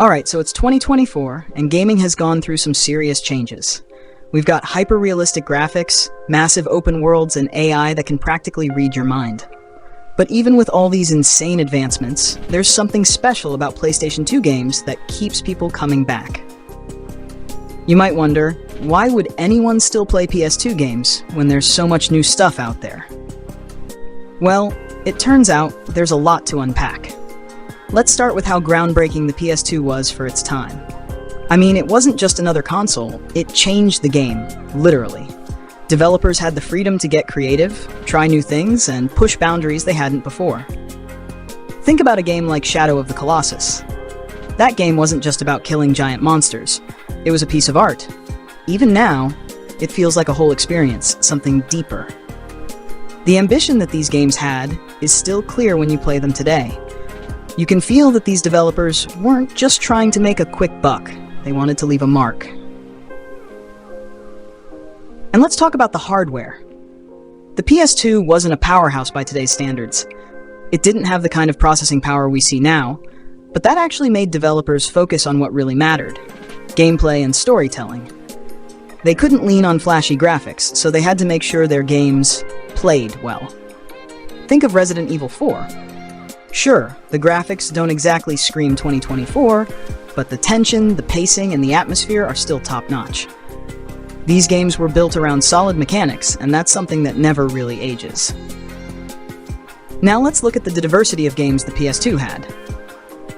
Alright, so it's 2024, and gaming has gone through some serious changes. We've got hyper-realistic graphics, massive open worlds, and AI that can practically read your mind. But even with all these insane advancements, there's something special about PlayStation 2 games that keeps people coming back. You might wonder, why would anyone still play PS2 games when there's so much new stuff out there? Well, it turns out there's a lot to unpack. Let's start with how groundbreaking the PS2 was for its time. I mean, it wasn't just another console, it changed the game, literally. Developers had the freedom to get creative, try new things, and push boundaries they hadn't before. Think about a game like Shadow of the Colossus. That game wasn't just about killing giant monsters, it was a piece of art. Even now, it feels like a whole experience, something deeper. The ambition that these games had is still clear when you play them today. You can feel that these developers weren't just trying to make a quick buck, they wanted to leave a mark. And let's talk about the hardware. The PS2 wasn't a powerhouse by today's standards. It didn't have the kind of processing power we see now, but that actually made developers focus on what really mattered: gameplay and storytelling. They couldn't lean on flashy graphics, so they had to make sure their games played well. Think of Resident Evil 4. Sure, the graphics don't exactly scream 2024, but the tension, the pacing, and the atmosphere are still top-notch. These games were built around solid mechanics, and that's something that never really ages. Now let's look at the diversity of games the PS2 had.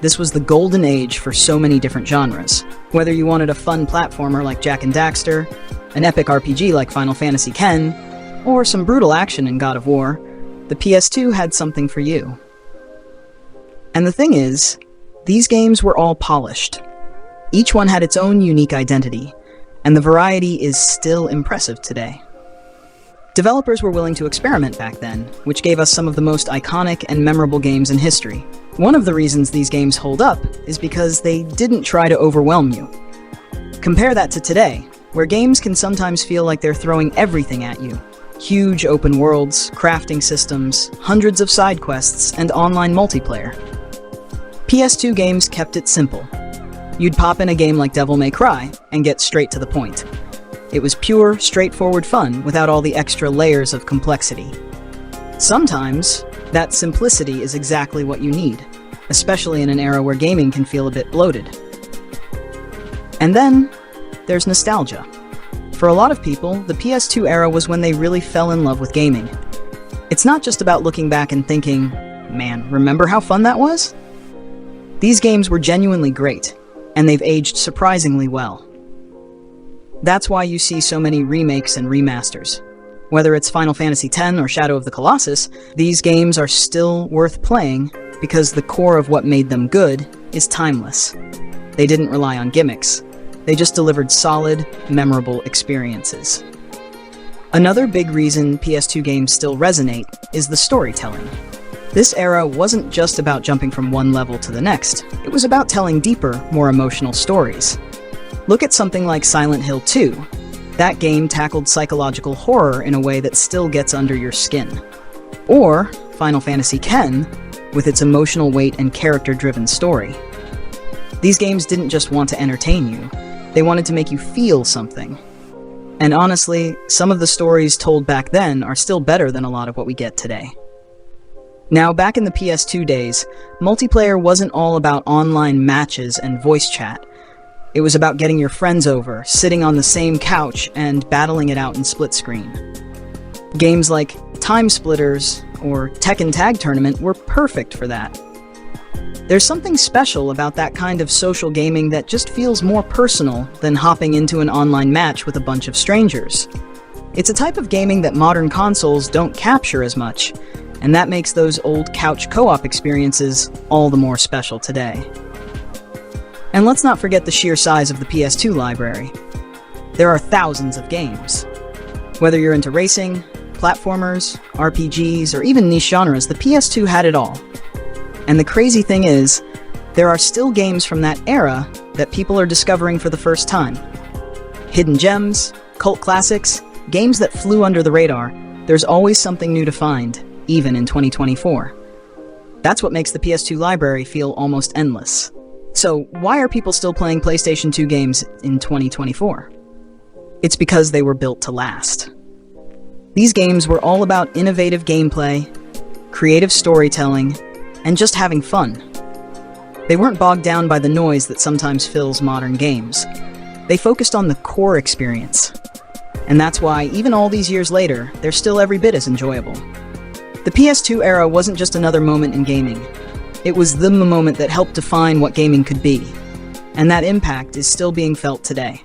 This was the golden age for so many different genres. Whether you wanted a fun platformer like Jak and Daxter, an epic RPG like Final Fantasy X, or some brutal action in God of War, the PS2 had something for you. And the thing is, these games were all polished. Each one had its own unique identity, and the variety is still impressive today. Developers were willing to experiment back then, which gave us some of the most iconic and memorable games in history. One of the reasons these games hold up is because they didn't try to overwhelm you. Compare that to today, where games can sometimes feel like they're throwing everything at you. Huge open worlds, crafting systems, hundreds of side quests, and online multiplayer. PS2 games kept it simple. You'd pop in a game like Devil May Cry and get straight to the point. It was pure, straightforward fun without all the extra layers of complexity. Sometimes, that simplicity is exactly what you need, especially in an era where gaming can feel a bit bloated. And then, there's nostalgia. For a lot of people, the PS2 era was when they really fell in love with gaming. It's not just about looking back and thinking, man, remember how fun that was? These games were genuinely great, and they've aged surprisingly well. That's why you see so many remakes and remasters. Whether it's Final Fantasy X or Shadow of the Colossus, these games are still worth playing because the core of what made them good is timeless. They didn't rely on gimmicks. They just delivered solid, memorable experiences. Another big reason PS2 games still resonate is the storytelling. This era wasn't just about jumping from one level to the next, it was about telling deeper, more emotional stories. Look at something like Silent Hill 2. That game tackled psychological horror in a way that still gets under your skin. Or Final Fantasy X, with its emotional weight and character-driven story. These games didn't just want to entertain you, they wanted to make you feel something. And honestly, some of the stories told back then are still better than a lot of what we get today. Now, back in the PS2 days, multiplayer wasn't all about online matches and voice chat. It was about getting your friends over, sitting on the same couch, and battling it out in split screen. Games like Time Splitters or Tekken Tag Tournament were perfect for that. There's something special about that kind of social gaming that just feels more personal than hopping into an online match with a bunch of strangers. It's a type of gaming that modern consoles don't capture as much, and that makes those old couch co-op experiences all the more special today. And let's not forget the sheer size of the PS2 library. There are thousands of games. Whether you're into racing, platformers, RPGs, or even niche genres, the PS2 had it all. And the crazy thing is, there are still games from that era that people are discovering for the first time. Hidden gems, cult classics, games that flew under the radar, there's always something new to find, even in 2024. That's what makes the PS2 library feel almost endless. So, why are people still playing PlayStation 2 games in 2024? It's because they were built to last. These games were all about innovative gameplay, creative storytelling, and just having fun. They weren't bogged down by the noise that sometimes fills modern games. They focused on the core experience. And that's why, even all these years later, they're still every bit as enjoyable. The PS2 era wasn't just another moment in gaming. It was the moment that helped define what gaming could be. And that impact is still being felt today.